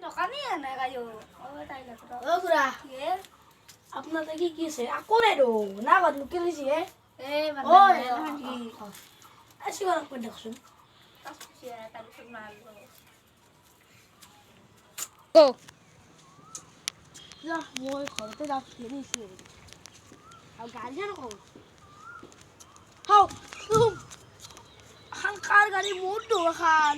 দোকানী আনে গায়ো ও তাই লাগতো ও গুড়া এ আপনার দেখি কি আছে আকো নাই রো না বাদ লুকে লইছি এ মানে ওই নাকি আসি বড় করে দেখছুন আসছে তার সব মারলো ও যা মই ঘরতে যাচ্ছি দিছি আর গাড়ি জানো কো হাও তুম খান কার গাড়ি মোটো খান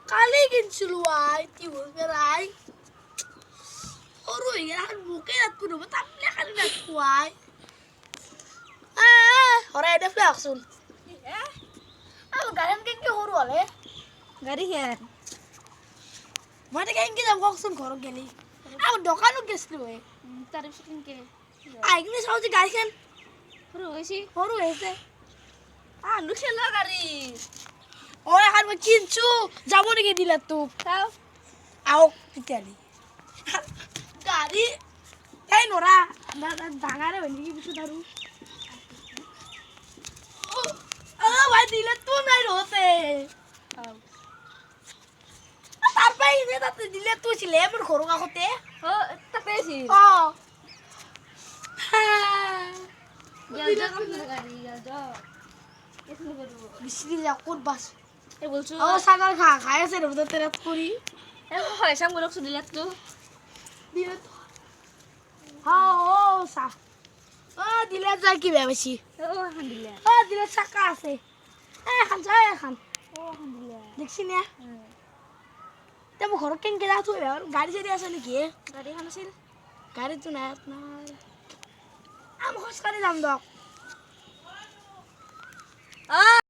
কালি কিনছিল আই কি বলবে রাই ওরো ইয়ার বুকে রাত পুরো তাপলে খালি না খুয়াই ওরা এটা ফ্লাক্সুন আর গাড়ি কেন হরু আলে গাড়ি হেন মানে কেন যাম ককসুন ঘর গেলি আর দোকানও গেছিল তার কিনকে আইগনে সাউজি গাড়ি খান পুরো হইছি হরু হয়েছে আনু খেলা গাড়ি ও এখন মই কিনছু যাব নাকি দিলা তো তাও আও পিতালি গাড়ি এই নরা ডাঙারে হইনি কি বিশু দারু ও ভাই দিলে তো নাই রতে তারপরে যে তাতে দিলে তুই ছিলে আমার ঘর কাকতে ও তাপেছি ও গেল যা কাম গাড়ি গেল যা এসে করব বিশি যা কোন বাস এ বলছো ও সাগর খাইছে রে তো তেরা করি এ হয় সাম লোক শুনিলে তো দিলে তো হ্যাঁ ও সা ও দিলে যাই কি বেশি ও হান্দিলে ও দিলে চাকা আছে এখন যাই এখন ও হান্দিলে দেখছি না তেমন ঘর কেনকে যা তুই গাড়ি চারি আছে নাকি গাড়ি খান আছিল গাড়ি তো নাই আপনার আমি খোঁজ কারি যাম দক আ